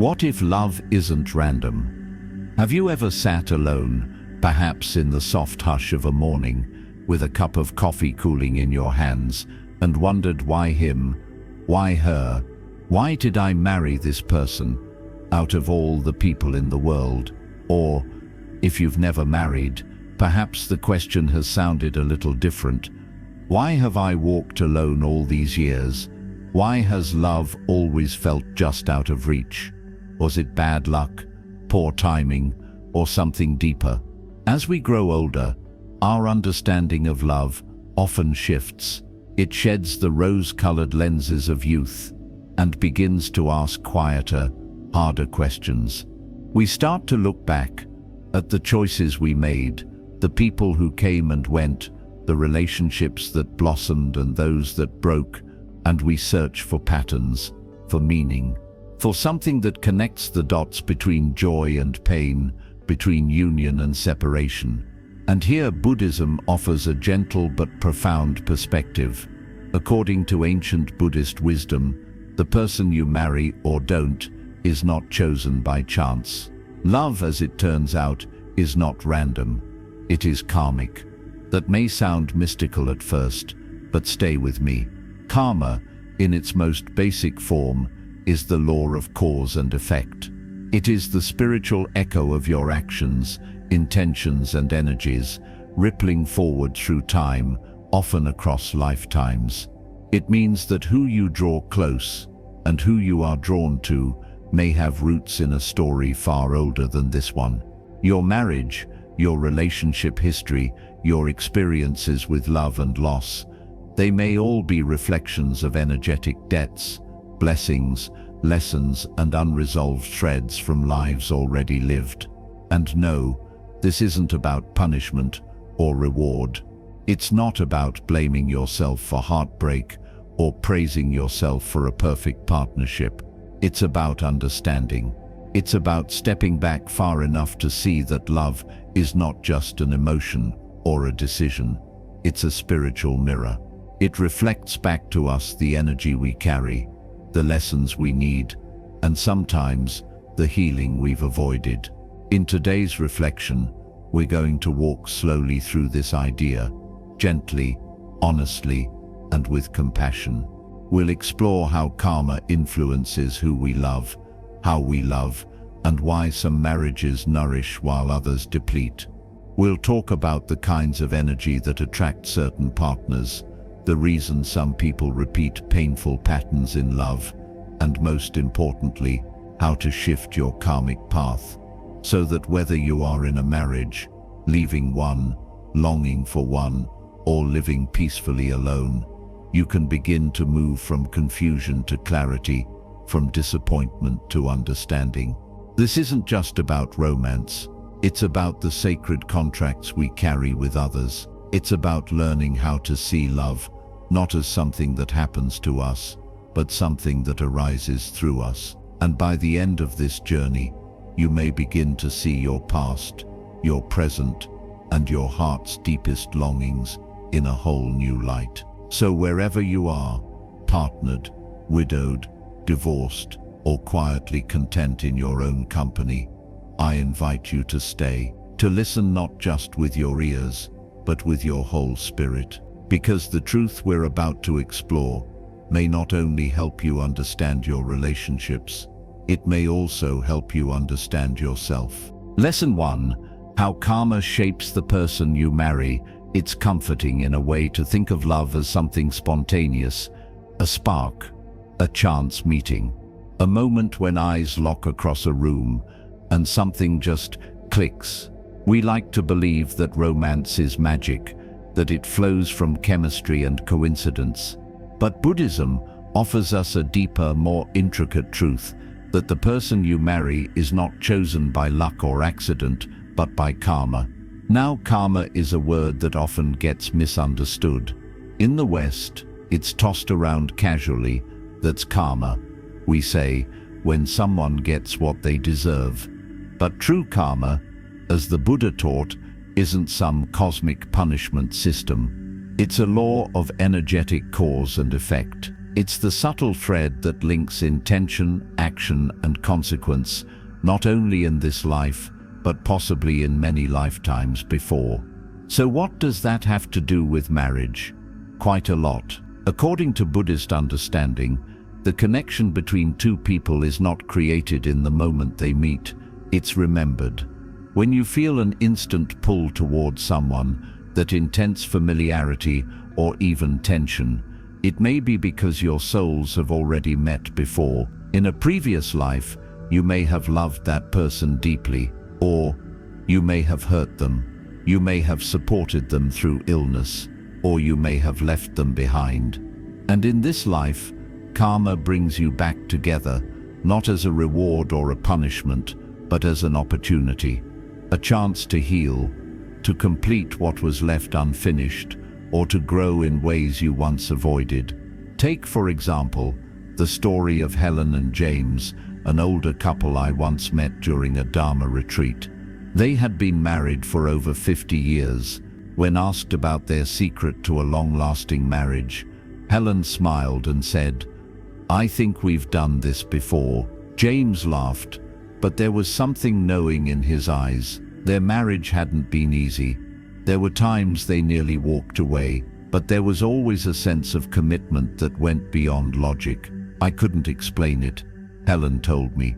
What if love isn't random? Have you ever sat alone, perhaps in the soft hush of a morning, with a cup of coffee cooling in your hands, and wondered why him, why her, why did I marry this person, out of all the people in the world? Or, if you've never married, perhaps the question has sounded a little different. Why have I walked alone all these years? Why has love always felt just out of reach? Was it bad luck, poor timing, or something deeper? As we grow older, our understanding of love often shifts. It sheds the rose-colored lenses of youth and begins to ask quieter, harder questions. We start to look back at the choices we made, the people who came and went, the relationships that blossomed and those that broke, and we search for patterns, for meaning, for something that connects the dots between joy and pain, between union and separation. And here Buddhism offers a gentle but profound perspective. According to ancient Buddhist wisdom, the person you marry or don't is not chosen by chance. Love, as it turns out, is not random. It is karmic. That may sound mystical at first, but stay with me. Karma, in its most basic form, is the law of cause and effect. It is the spiritual echo of your actions, intentions and energies, rippling forward through time, often across lifetimes. It means that who you draw close and who you are drawn to may have roots in a story far older than this one. Your marriage, your relationship history, your experiences with love and loss, they may all be reflections of energetic debts, blessings, lessons, and unresolved threads from lives already lived. And no, this isn't about punishment or reward. It's not about blaming yourself for heartbreak or praising yourself for a perfect partnership. It's about understanding. It's about stepping back far enough to see that love is not just an emotion or a decision. It's a spiritual mirror. It reflects back to us the energy we carry, the lessons we need, and sometimes the healing we've avoided. In today's reflection, we're going to walk slowly through this idea, gently, honestly, and with compassion. We'll explore how karma influences who we love, how we love, and why some marriages nourish while others deplete. We'll talk about the kinds of energy that attract certain partners, the reason some people repeat painful patterns in love, and most importantly, how to shift your karmic path, so that whether you are in a marriage, leaving one, longing for one, or living peacefully alone, you can begin to move from confusion to clarity, from disappointment to understanding. This isn't just about romance. It's about the sacred contracts we carry with others. It's about learning how to see love, not as something that happens to us, but something that arises through us. And by the end of this journey, you may begin to see your past, your present, and your heart's deepest longings in a whole new light. So wherever you are, partnered, widowed, divorced, or quietly content in your own company, I invite you to stay, to listen not just with your ears, but with your whole spirit. Because the truth we're about to explore may not only help you understand your relationships, it may also help you understand yourself. Lesson 1. How karma shapes the person you marry. It's comforting in a way to think of love as something spontaneous, a spark, a chance meeting, a moment when eyes lock across a room and something just clicks. We like to believe that romance is magic, that it flows from chemistry and coincidence. But Buddhism offers us a deeper, more intricate truth, that the person you marry is not chosen by luck or accident, but by karma. Now, karma is a word that often gets misunderstood. In the West, it's tossed around casually. That's karma, we say, when someone gets what they deserve. But true karma, as the Buddha taught, isn't some cosmic punishment system. It's a law of energetic cause and effect. It's the subtle thread that links intention, action, and consequence, not only in this life, but possibly in many lifetimes before. So what does that have to do with marriage? Quite a lot. According to Buddhist understanding, the connection between two people is not created in the moment they meet, it's remembered. When you feel an instant pull towards someone, that intense familiarity or even tension, it may be because your souls have already met before. In a previous life, you may have loved that person deeply, or you may have hurt them. You may have supported them through illness, or you may have left them behind. And in this life, karma brings you back together, not as a reward or a punishment, but as an opportunity, a chance to heal, to complete what was left unfinished, or to grow in ways you once avoided. Take, for example, the story of Helen and James, an older couple I once met during a Dharma retreat. They had been married for over 50 years. When asked about their secret to a long-lasting marriage, Helen smiled and said, "I think we've done this before." James laughed, but there was something knowing in his eyes. Their marriage hadn't been easy. There were times they nearly walked away, but there was always a sense of commitment that went beyond logic. "I couldn't explain it," Helen told me,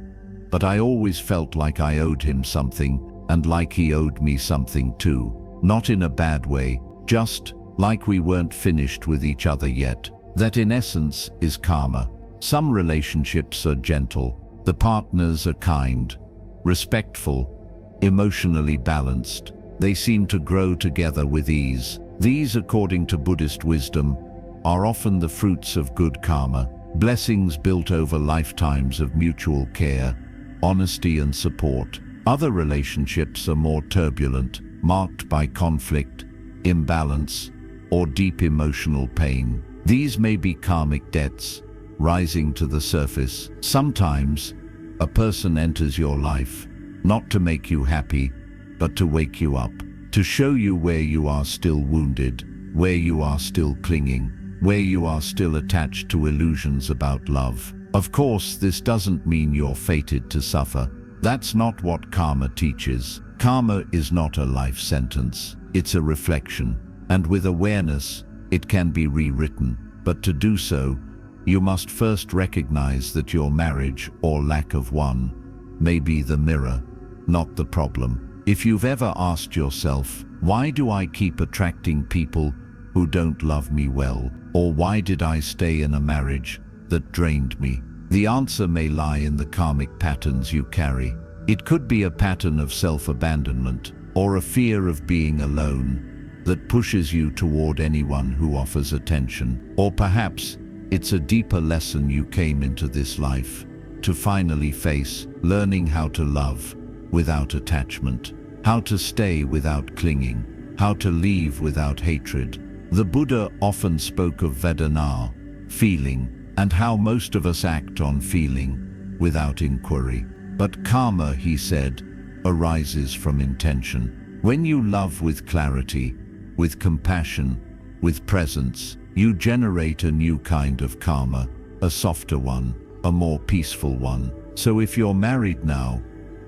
"but I always felt like I owed him something, and like he owed me something too. Not in a bad way, just like we weren't finished with each other yet." That in essence is karma. Some relationships are gentle. The partners are kind, respectful, emotionally balanced. They seem to grow together with ease. These, according to Buddhist wisdom, are often the fruits of good karma, blessings built over lifetimes of mutual care, honesty and support. Other relationships are more turbulent, marked by conflict, imbalance, or deep emotional pain. These may be karmic debts, rising to the surface. Sometimes, a person enters your life, not to make you happy, but to wake you up, to show you where you are still wounded, where you are still clinging, where you are still attached to illusions about love. Of course, this doesn't mean you're fated to suffer. That's not what karma teaches. Karma is not a life sentence. It's a reflection. And with awareness, it can be rewritten. But to do so, you must first recognize that your marriage, or lack of one, may be the mirror, not the problem. If you've ever asked yourself, why do I keep attracting people who don't love me well? Or why did I stay in a marriage that drained me? The answer may lie in the karmic patterns you carry. It could be a pattern of self-abandonment, or a fear of being alone that pushes you toward anyone who offers attention. Or perhaps it's a deeper lesson you came into this life to finally face, learning how to love without attachment, how to stay without clinging, how to leave without hatred. The Buddha often spoke of Vedana, feeling, and how most of us act on feeling without inquiry. But karma, he said, arises from intention. When you love with clarity, with compassion, with presence, you generate a new kind of karma, a softer one, a more peaceful one. So if you're married now,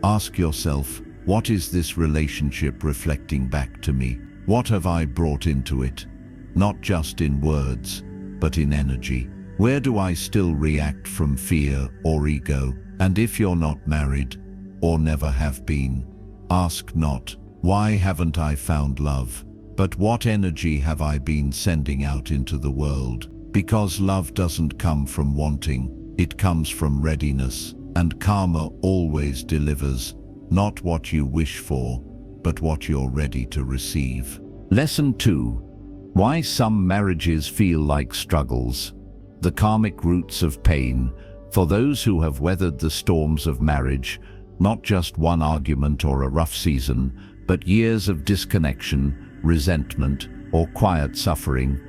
ask yourself, what is this relationship reflecting back to me? What have I brought into it? Not just in words, but in energy. Where do I still react from fear or ego? And if you're not married, or never have been, ask not, why haven't I found love? But what energy have I been sending out into the world? Because love doesn't come from wanting, it comes from readiness. And karma always delivers, not what you wish for, but what you're ready to receive. Lesson 2. Why some marriages feel like struggles. The karmic roots of pain. For those who have weathered the storms of marriage, not just one argument or a rough season, but years of disconnection, resentment, or quiet suffering,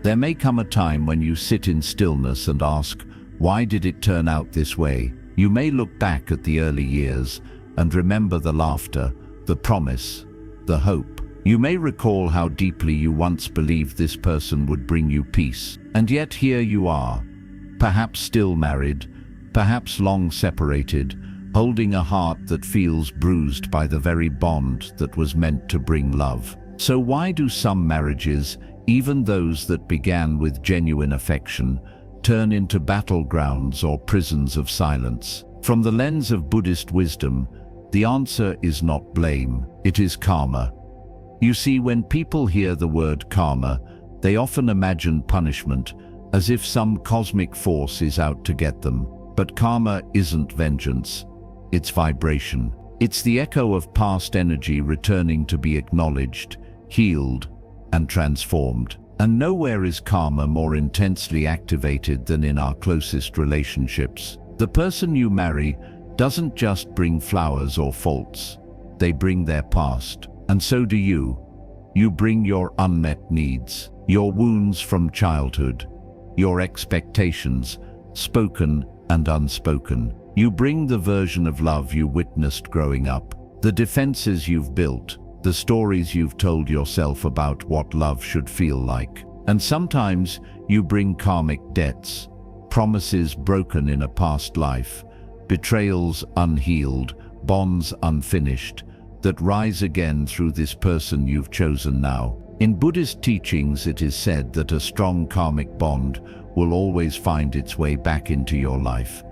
there may come a time when you sit in stillness and ask, why did it turn out this way? You may look back at the early years and remember the laughter, the promise, the hope. You may recall how deeply you once believed this person would bring you peace. And yet here you are, perhaps still married, perhaps long separated, holding a heart that feels bruised by the very bond that was meant to bring love. So why do some marriages, even those that began with genuine affection, turn into battlegrounds or prisons of silence? From the lens of Buddhist wisdom, the answer is not blame, it is karma. You see, when people hear the word karma, they often imagine punishment, as if some cosmic force is out to get them. But karma isn't vengeance, it's vibration. It's the echo of past energy returning to be acknowledged, healed, and transformed. And nowhere is karma more intensely activated than in our closest relationships. The person you marry doesn't just bring flowers or faults, they bring their past. And so do you. You bring your unmet needs, your wounds from childhood, your expectations, spoken and unspoken. You bring the version of love you witnessed growing up, the defenses you've built, the stories you've told yourself about what love should feel like. And sometimes you bring karmic debts, promises broken in a past life, betrayals unhealed, bonds unfinished, that rise again through this person you've chosen now. In Buddhist teachings, it is said that a strong karmic bond will always find its way back into your life,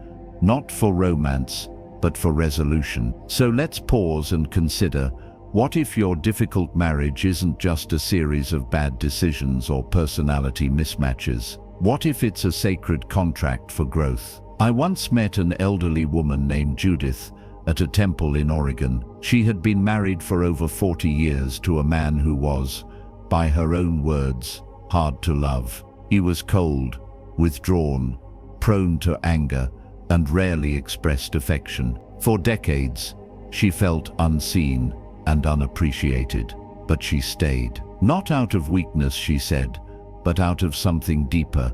not for romance, but for resolution. So let's pause and consider, what if your difficult marriage isn't just a series of bad decisions or personality mismatches? What if it's a sacred contract for growth? I once met an elderly woman named Judith at a temple in Oregon. She had been married for over 40 years to a man who was, by her own words, hard to love. He was cold, withdrawn, prone to anger, and rarely expressed affection. For decades, she felt unseen and unappreciated, but she stayed. Not out of weakness, she said, but out of something deeper,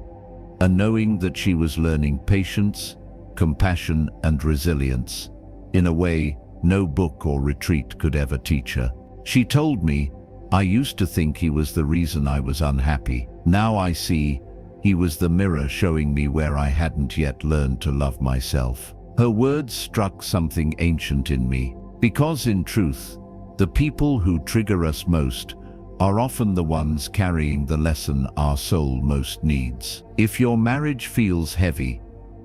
a knowing that she was learning patience, compassion, and resilience in a way no book or retreat could ever teach her. She told me, "I used to think he was the reason I was unhappy. Now I see he was the mirror showing me where I hadn't yet learned to love myself." Her words struck something ancient in me, because in truth, the people who trigger us most are often the ones carrying the lesson our soul most needs. If your marriage feels heavy,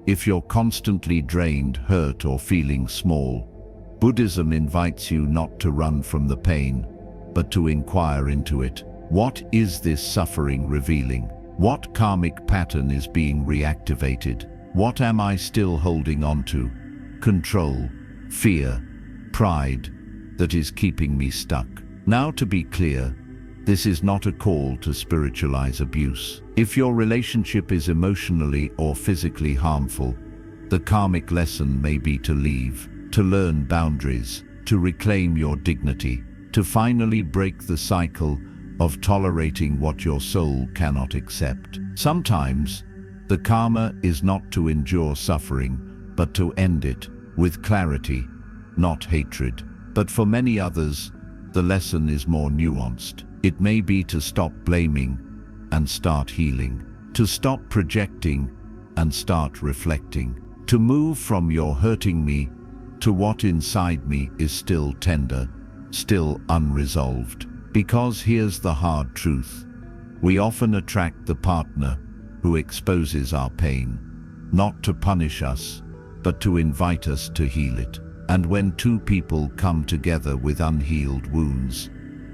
if you're constantly drained, hurt, or feeling small, Buddhism invites you not to run from the pain, but to inquire into it. What is this suffering revealing? What karmic pattern is being reactivated? What am I still holding on to? Control, fear, pride, that is keeping me stuck. Now, to be clear, this is not a call to spiritualize abuse. If your relationship is emotionally or physically harmful, the karmic lesson may be to leave, to learn boundaries, to reclaim your dignity, to finally break the cycle of tolerating what your soul cannot accept. Sometimes, the karma is not to endure suffering, but to end it with clarity, not hatred. But for many others, the lesson is more nuanced. It may be to stop blaming and start healing, to stop projecting and start reflecting, to move from "you're hurting me" to what inside me is still tender, still unresolved. Because here's the hard truth: we often attract the partner who exposes our pain, not to punish us, but to invite us to heal it. And when two people come together with unhealed wounds,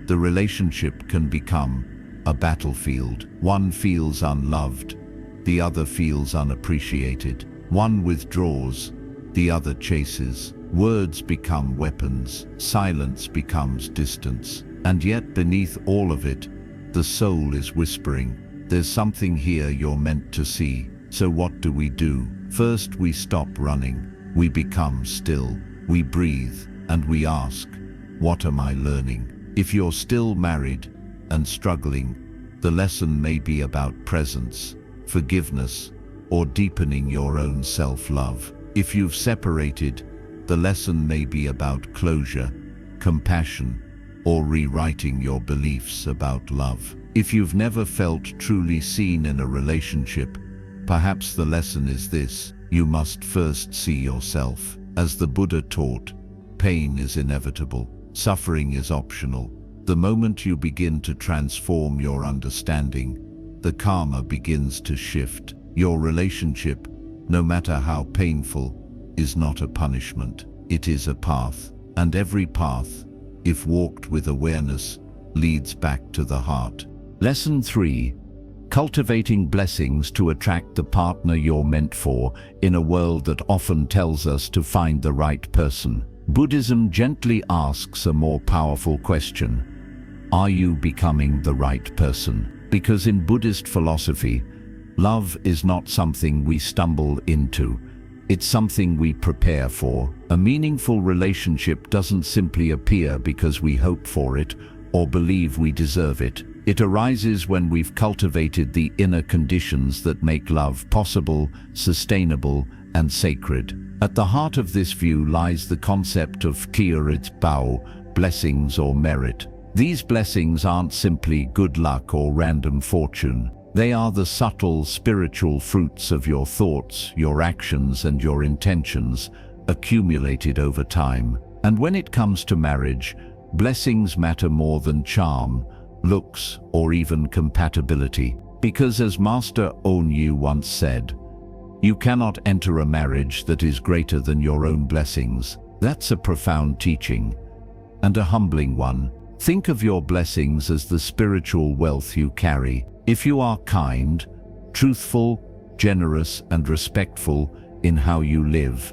the relationship can become a battlefield. One feels unloved, the other feels unappreciated. One withdraws, the other chases. Words become weapons, silence becomes distance. And yet beneath all of it, the soul is whispering, "There's something here you're meant to see." So what do? First, we stop running. We become still. We breathe, and we ask, "What am I learning?" If you're still married and struggling, the lesson may be about presence, forgiveness, or deepening your own self-love. If you've separated, the lesson may be about closure, compassion, or rewriting your beliefs about love. If you've never felt truly seen in a relationship, Perhaps the lesson is this: you must first see yourself. As the Buddha taught, pain is inevitable, suffering is optional. The moment you begin to transform your understanding, the karma begins to shift. Your relationship, no matter how painful, is not a punishment. It is a path, and every path, if walked with awareness, leads back to the heart. Lesson 3. Cultivating blessings to attract the partner you're meant for in a world that often tells us to find the right person. Buddhism gently asks a more powerful question: are you becoming the right person? Because in Buddhist philosophy, love is not something we stumble into. It's something we prepare for. A meaningful relationship doesn't simply appear because we hope for it or believe we deserve it. It arises when we've cultivated the inner conditions that make love possible, sustainable, and sacred. At the heart of this view lies the concept of Kyorit Bao, blessings or merit. These blessings aren't simply good luck or random fortune. They are the subtle spiritual fruits of your thoughts, your actions, and your intentions, accumulated over time. And when it comes to marriage, blessings matter more than charm, looks, or even compatibility. Because as Master Onyu once said, you cannot enter a marriage that is greater than your own blessings. That's a profound teaching, and a humbling one. Think of your blessings as the spiritual wealth you carry. If you are kind, truthful, generous, and respectful in how you live,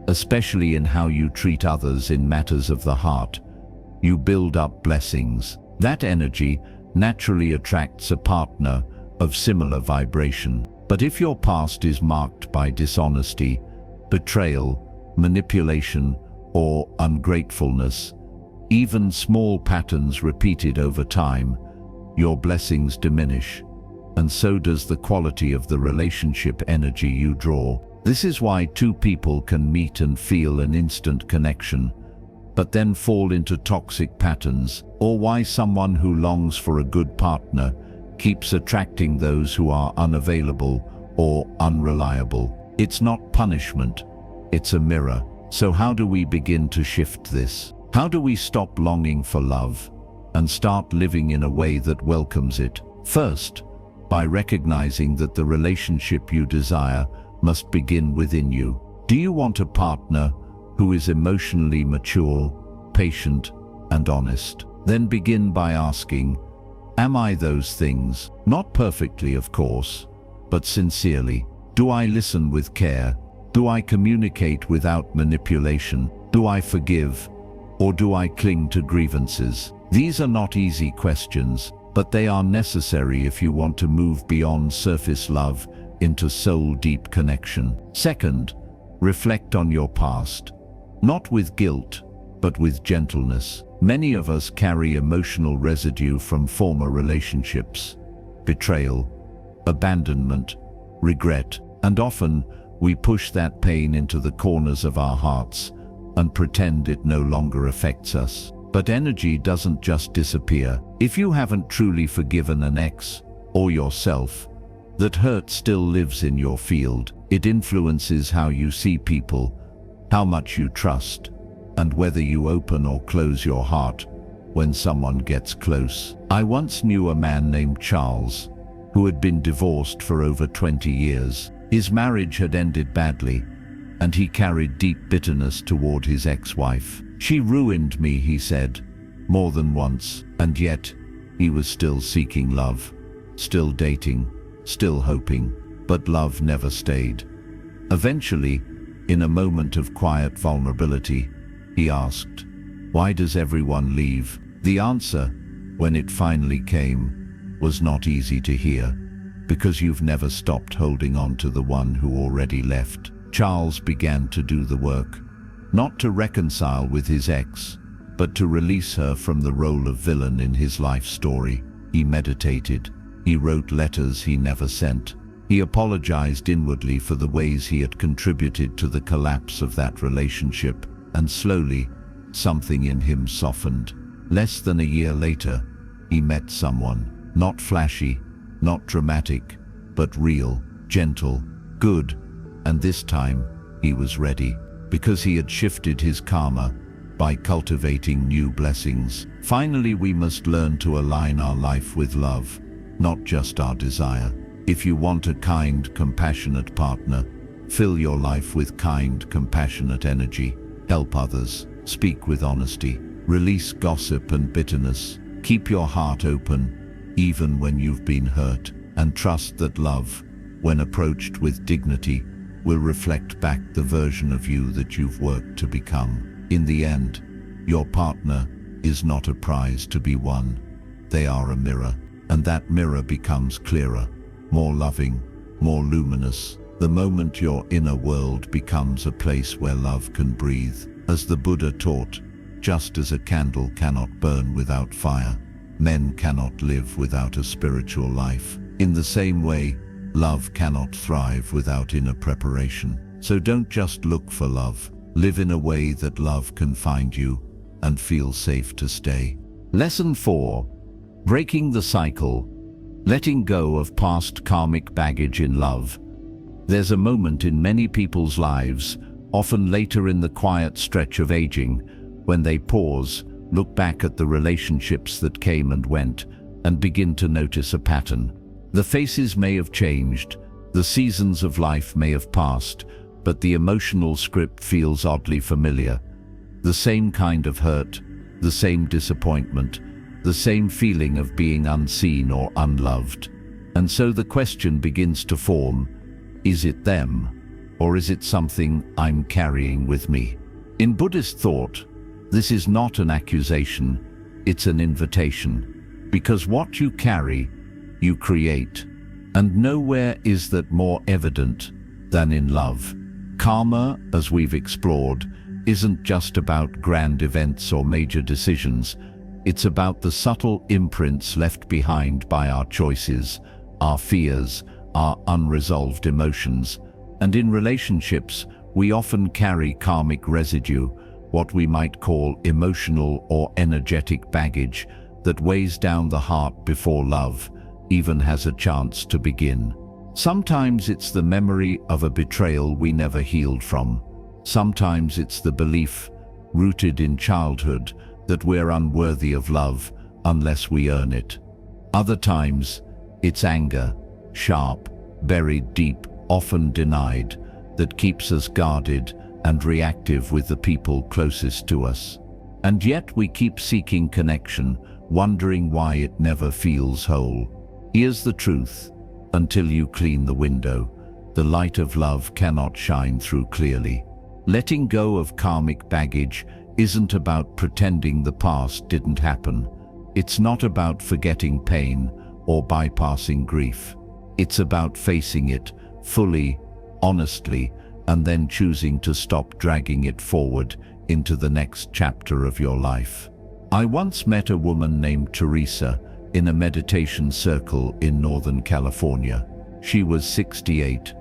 especially in how you treat others in matters of the heart, you build up blessings. That energy naturally attracts a partner of similar vibration. But if your past is marked by dishonesty, betrayal, manipulation, or ungratefulness, even small patterns repeated over time, your blessings diminish, and so does the quality of the relationship energy you draw. This is why two people can meet and feel an instant connection, but then fall into toxic patterns, or why someone who longs for a good partner keeps attracting those who are unavailable or unreliable. It's not punishment, it's a mirror. So how do we begin to shift this? How do we stop longing for love and start living in a way that welcomes it? First, by recognizing that the relationship you desire must begin within you. Do you want a partner who is emotionally mature, patient, and honest? Then begin by asking, am I those things? Not perfectly, of course, but sincerely. Do I listen with care? Do I communicate without manipulation? Do I forgive? Or do I cling to grievances? These are not easy questions, but they are necessary if you want to move beyond surface love into soul-deep connection. Second, reflect on your past. Not with guilt, but with gentleness. Many of us carry emotional residue from former relationships, betrayal, abandonment, regret, and often we push that pain into the corners of our hearts and pretend it no longer affects us. But energy doesn't just disappear. If you haven't truly forgiven an ex or yourself, that hurt still lives in your field. It influences how you see people, how much you trust, and whether you open or close your heart when someone gets close. I once knew a man named Charles who had been divorced for over 20 years. His marriage had ended badly, and he carried deep bitterness toward his ex-wife. She ruined me, he said, more than once, and yet he was still seeking love, still dating, still hoping, but love never stayed. Eventually, in a moment of quiet vulnerability, he asked, "Why does everyone leave?" The answer, when it finally came, was not easy to hear. Because you've never stopped holding on to the one who already left. Charles began to do the work, not to reconcile with his ex, but to release her from the role of villain in his life story. He meditated. He wrote letters he never sent. He apologized inwardly for the ways he had contributed to the collapse of that relationship, and slowly, something in him softened. Less than a year later, he met someone, not flashy, not dramatic, but real, gentle, Good. And this time, he was ready, because he had shifted his karma by cultivating new blessings. Finally, we must learn to align our life with love, not just our desire. If you want a kind, compassionate partner, fill your life with kind, compassionate energy. Help others. Speak with honesty. Release gossip and bitterness. Keep your heart open, even when you've been hurt. And trust that love, when approached with dignity, will reflect back the version of you that you've worked to become. In the end, your partner is not a prize to be won. They are a mirror, and that mirror becomes clearer, more loving, more luminous, the moment your inner world becomes a place where love can breathe. As the Buddha taught, just as a candle cannot burn without fire, men cannot live without a spiritual life. In the same way, love cannot thrive without inner preparation. So don't just look for love. Live in a way that love can find you and feel safe to stay. Lesson 4. Breaking the cycle. Letting go of past karmic baggage in love. There's a moment in many people's lives, often later in the quiet stretch of aging, when they pause, look back at the relationships that came and went, and begin to notice a pattern. The faces may have changed, the seasons of life may have passed, but the emotional script feels oddly familiar. The same kind of hurt, the same disappointment, the same feeling of being unseen or unloved. And so the question begins to form, is it them, or is it something I'm carrying with me? In Buddhist thought, this is not an accusation, it's an invitation. Because what you carry, you create. And nowhere is that more evident than in love. Karma, as we've explored, isn't just about grand events or major decisions. It's about the subtle imprints left behind by our choices, our fears, our unresolved emotions. And in relationships, we often carry karmic residue, what we might call emotional or energetic baggage, that weighs down the heart before love even has a chance to begin. Sometimes it's the memory of a betrayal we never healed from. Sometimes it's the belief, rooted in childhood, that we're unworthy of love unless we earn it. Other times, it's anger, sharp, buried deep, often denied, that keeps us guarded and reactive with the people closest to us. And yet we keep seeking connection, wondering why it never feels whole. Here's the truth. Until you clean the window, the light of love cannot shine through clearly. Letting go of karmic baggage isn't about pretending the past didn't happen. It's not about forgetting pain or bypassing grief. It's about facing it fully, honestly, and then choosing to stop dragging it forward into the next chapter of your life. I once met a woman named Teresa in a meditation circle in Northern California. She was 68,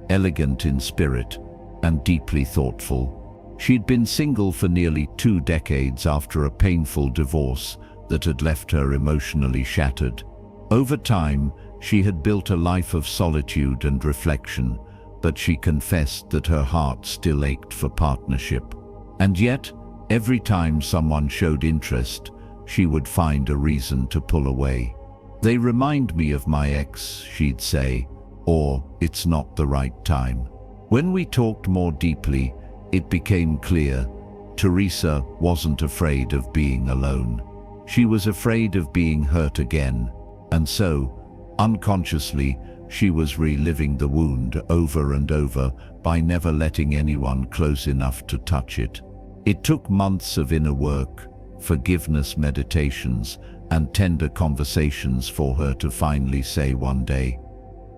elegant in spirit, and deeply thoughtful. She'd been single for nearly 2 decades after a painful divorce that had left her emotionally shattered. Over time, she had built a life of solitude and reflection, but she confessed that her heart still ached for partnership. And yet, every time someone showed interest, she would find a reason to pull away. "They remind me of my ex," she'd say, or "it's not the right time." When we talked more deeply, it became clear Teresa wasn't afraid of being alone. She was afraid of being hurt again, and so, unconsciously, she was reliving the wound over and over by never letting anyone close enough to touch it. It took months of inner work, forgiveness meditations, and tender conversations for her to finally say one day,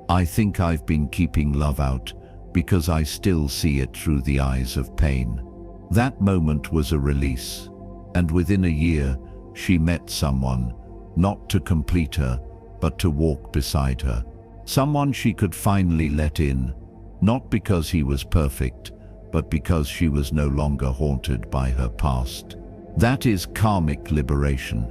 "I think I've been keeping love out because I still see it through the eyes of pain." That moment was a release, and within a year, she met someone, not to complete her, but to walk beside her. Someone she could finally let in, not because he was perfect, but because she was no longer haunted by her past. That is karmic liberation.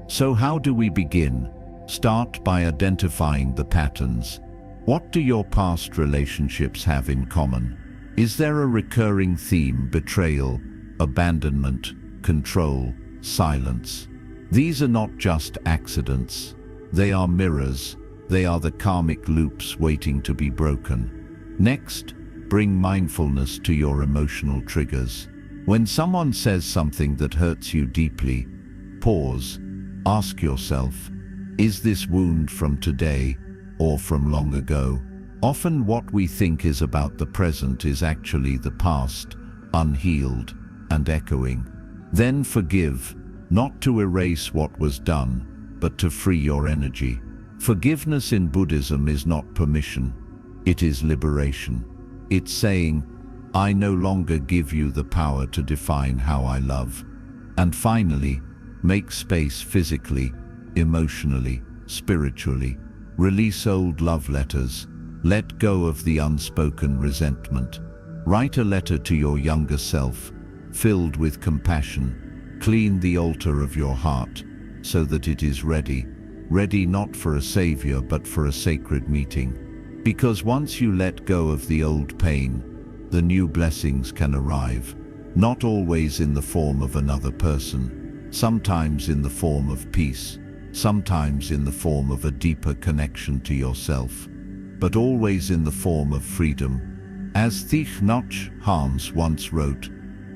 So how do we begin? Start by identifying the patterns. What do your past relationships have in common? Is there a recurring theme: betrayal, abandonment, control, silence? These are not just accidents. They are mirrors. They are the karmic loops waiting to be broken. Next, bring mindfulness to your emotional triggers. When someone says something that hurts you deeply, pause. Ask yourself, is this wound from today or from long ago? Often what we think is about the present is actually the past, unhealed and echoing. Then forgive, not to erase what was done, but to free your energy. Forgiveness in Buddhism is not permission, it is liberation. It's saying, I no longer give you the power to define how I love. And finally, make space physically, emotionally, spiritually. Release old love letters. Let go of the unspoken resentment. Write a letter to your younger self, filled with compassion. Clean the altar of your heart so that it is ready not for a savior but for a sacred meeting. Because once you let go of the old pain, the new blessings can arrive, not always in the form of another person, sometimes in the form of peace, sometimes in the form of a deeper connection to yourself, but always in the form of freedom. As Thich Nhat Hanh once wrote,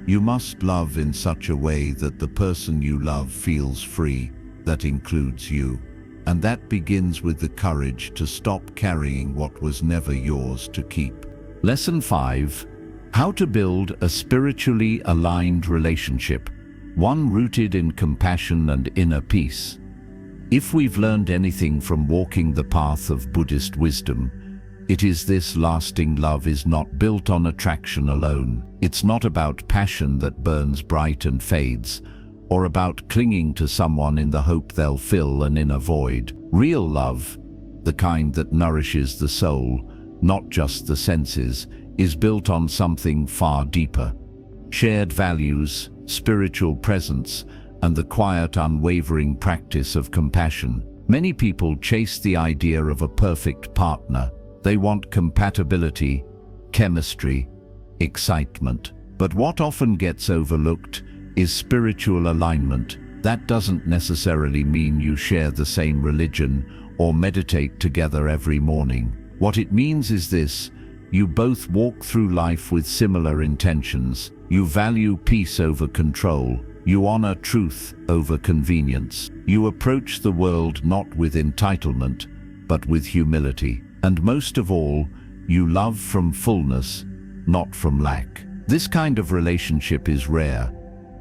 you must love in such a way that the person you love feels free. That includes you. And that begins with the courage to stop carrying what was never yours to keep. Lesson 5. How to build a spiritually aligned relationship, one rooted in compassion and inner peace. If we've learned anything from walking the path of Buddhist wisdom, it is this: lasting love is not built on attraction alone. It's not about passion that burns bright and fades, or about clinging to someone in the hope they'll fill an inner void. Real love, the kind that nourishes the soul, not just the senses, is built on something far deeper. Shared values, spiritual presence, and the quiet, unwavering practice of compassion. Many people chase the idea of a perfect partner. They want compatibility, chemistry, excitement. But what often gets overlooked is spiritual alignment. That doesn't necessarily mean you share the same religion or meditate together every morning. What it means is this: you both walk through life with similar intentions. You value peace over control. You honor truth over convenience. You approach the world not with entitlement, but with humility. And most of all, you love from fullness, not from lack. This kind of relationship is rare,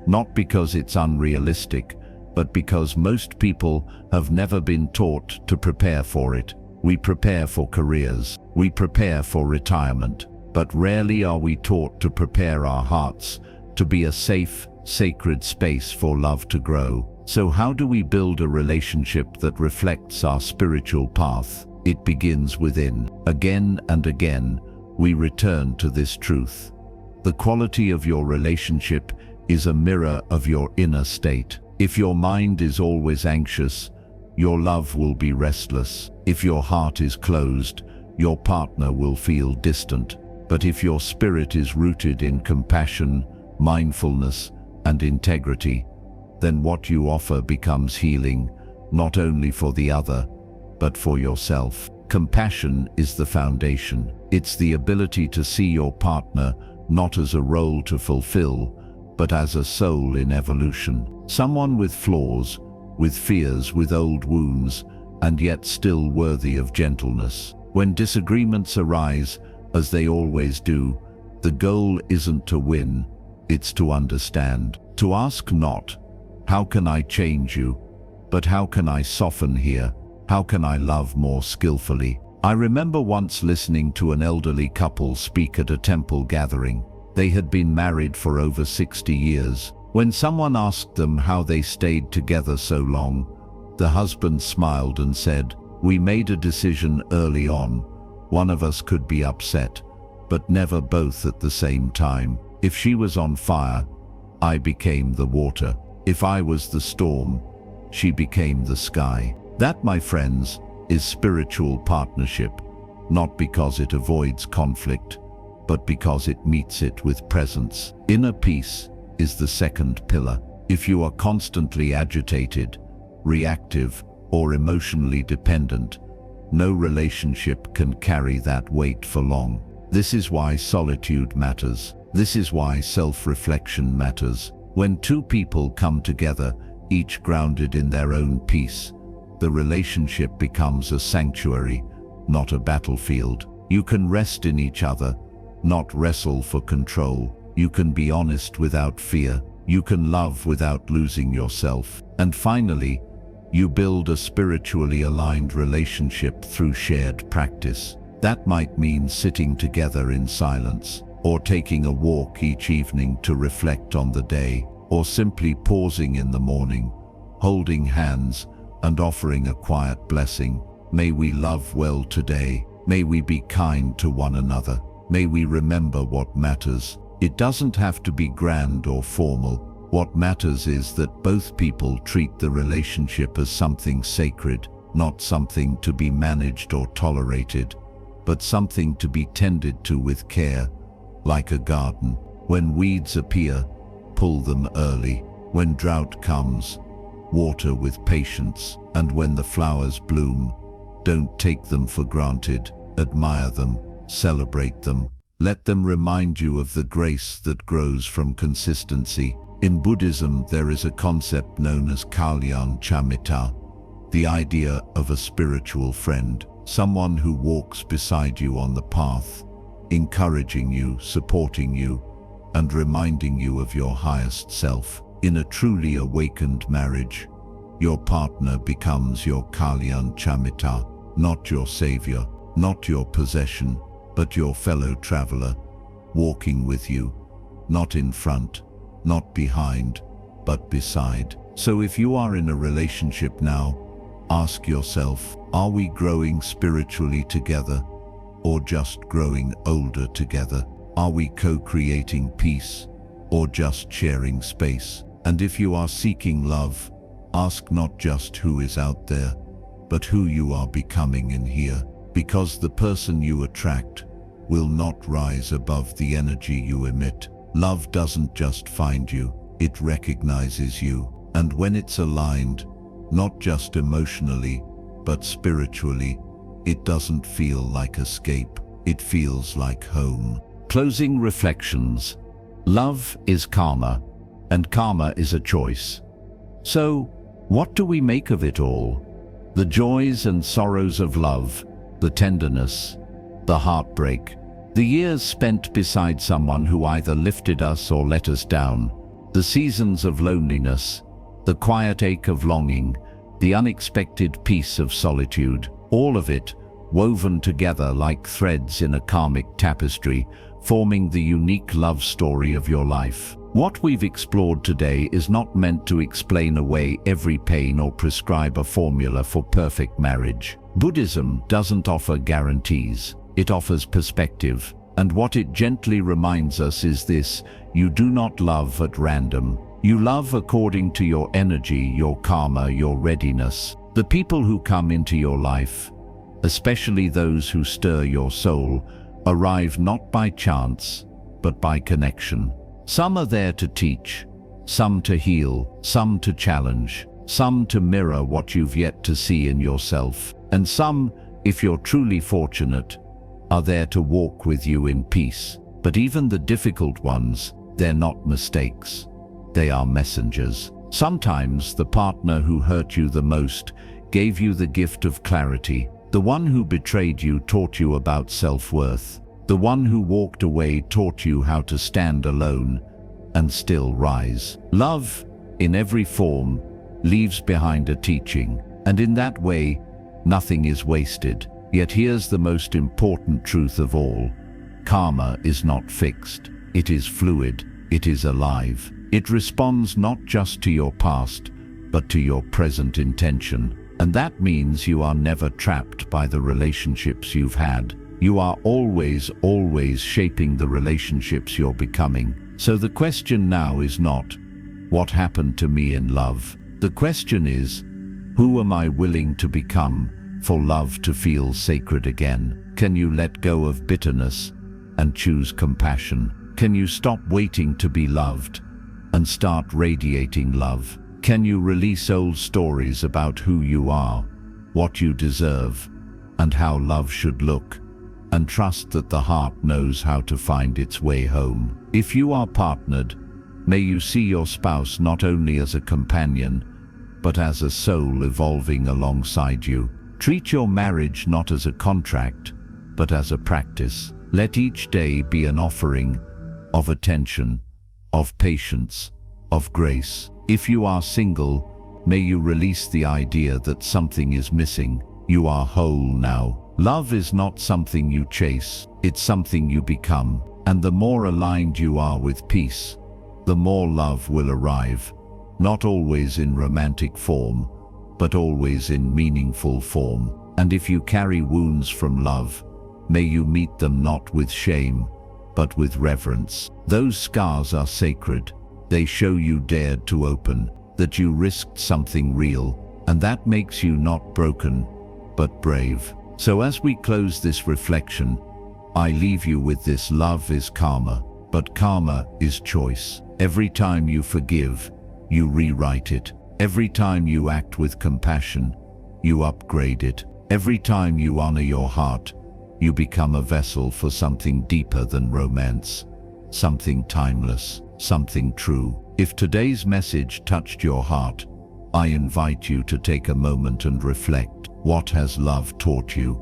not because it's unrealistic, but because most people have never been taught to prepare for it. We prepare for careers, we prepare for retirement, but rarely are we taught to prepare our hearts to be a safe, sacred space for love to grow. So how do we build a relationship that reflects our spiritual path? It begins within. Again and again, we return to this truth. The quality of your relationship is a mirror of your inner state. If your mind is always anxious, your love will be restless. If your heart is closed, your partner will feel distant. But if your spirit is rooted in compassion, mindfulness, and integrity, then what you offer becomes healing, not only for the other, but for yourself. Compassion is the foundation. It's the ability to see your partner not as a role to fulfill, but as a soul in evolution. Someone with flaws, with fears, with old wounds, and yet still worthy of gentleness. When disagreements arise, as they always do, the goal isn't to win, it's to understand. To ask not, how can I change you, but how can I soften here? How can I love more skillfully? I remember once listening to an elderly couple speak at a temple gathering. They had been married for over 60 years. When someone asked them how they stayed together so long, the husband smiled and said, "We made a decision early on. One of us could be upset, but never both at the same time. If she was on fire, I became the water. If I was the storm, she became the sky." That, my friends, is spiritual partnership. not because it avoids conflict, but because it meets it with presence. Inner peace is the second pillar. If you are constantly agitated, reactive, or emotionally dependent, no relationship can carry that weight for long. This is why solitude matters. This is why self-reflection matters. When two people come together, each grounded in their own peace, the relationship becomes a sanctuary, not a battlefield. You can rest in each other, not wrestle for control. You can be honest without fear. You can love without losing yourself. And finally, you build a spiritually aligned relationship through shared practice. That might mean sitting together in silence, or taking a walk each evening to reflect on the day, or simply pausing in the morning, holding hands and offering a quiet blessing. May we love well today. May we be kind to one another. May we remember what matters. It doesn't have to be grand or formal. What matters is that both people treat the relationship as something sacred, not something to be managed or tolerated, but something to be tended to with care, like a garden. When weeds appear, pull them early. When drought comes, water with patience. And when the flowers bloom, don't take them for granted. Admire them, celebrate them. Let them remind you of the grace that grows from consistency. In Buddhism, there is a concept known as kalyan chamita, the idea of a spiritual friend, someone who walks beside you on the path, encouraging you, supporting you, and reminding you of your highest self. In a truly awakened marriage, your partner becomes your kalyan chamita, not your savior, not your possession, but your fellow traveler, walking with you, not in front, not behind, but beside. So if you are in a relationship now, ask yourself, are we growing spiritually together, or just growing older together? Are we co-creating peace, or just sharing space? And if you are seeking love, ask not just who is out there, but who you are becoming in here. Because the person you attract will not rise above the energy you emit. Love doesn't just find you, it recognizes you. And when it's aligned, not just emotionally, but spiritually, it doesn't feel like escape, it feels like home. Closing reflections. Love is karma, and karma is a choice. So, what do we make of it all? The joys and sorrows of love, the tenderness, the heartbreak, the years spent beside someone who either lifted us or let us down, the seasons of loneliness, the quiet ache of longing, the unexpected peace of solitude, all of it woven together like threads in a karmic tapestry, forming the unique love story of your life. What we've explored today is not meant to explain away every pain or prescribe a formula for perfect marriage. Buddhism doesn't offer guarantees, it offers perspective. And what it gently reminds us is this: you do not love at random. You love according to your energy, your karma, your readiness. The people who come into your life, especially those who stir your soul, arrive not by chance, but by connection. Some are there to teach, some to heal, some to challenge, some to mirror what you've yet to see in yourself, and some, if you're truly fortunate, are there to walk with you in peace. But even the difficult ones, they're not mistakes. They are messengers. Sometimes the partner who hurt you the most gave you the gift of clarity. The one who betrayed you taught you about self-worth. The one who walked away taught you how to stand alone and still rise. Love, in every form, leaves behind a teaching, and in that way, nothing is wasted. Yet here's the most important truth of all. Karma is not fixed. It is fluid. It is alive. It responds not just to your past, but to your present intention. And that means you are never trapped by the relationships you've had. You are always shaping the relationships you're becoming. So the question now is not, what happened to me in love? The question is, who am I willing to become for love to feel sacred again? Can you let go of bitterness and choose compassion? Can you stop waiting to be loved and start radiating love? Can you release old stories about who you are, what you deserve, and how love should look, and trust that the heart knows how to find its way home? If you are partnered, may you see your spouse not only as a companion, but as a soul evolving alongside you. Treat your marriage not as a contract, but as a practice. Let each day be an offering of attention, of patience, of grace. If you are single, may you release the idea that something is missing. You are whole now. Love is not something you chase, it's something you become. And the more aligned you are with peace, the more love will arrive. Not always in romantic form, but always in meaningful form. And if you carry wounds from love, may you meet them not with shame, but with reverence. Those scars are sacred. They show you dared to open, that you risked something real, and that makes you not broken, but brave. So as we close this reflection, I leave you with this: love is karma, but karma is choice. Every time you forgive, you rewrite it. Every time you act with compassion, you upgrade it. Every time you honor your heart, you become a vessel for something deeper than romance, something timeless, something true. If today's message touched your heart, I invite you to take a moment and reflect. What has love taught you?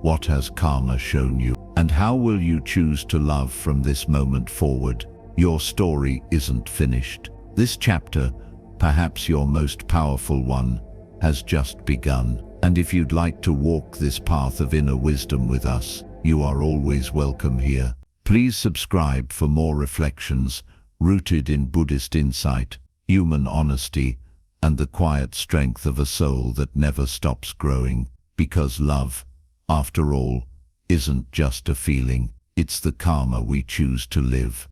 What has karma shown you? And how will you choose to love from this moment forward? Your story isn't finished. This chapter, perhaps your most powerful one, has just begun. And if you'd like to walk this path of inner wisdom with us, you are always welcome here. Please subscribe for more reflections rooted in Buddhist insight, human honesty, and the quiet strength of a soul that never stops growing. Because love, after all, isn't just a feeling, it's the karma we choose to live.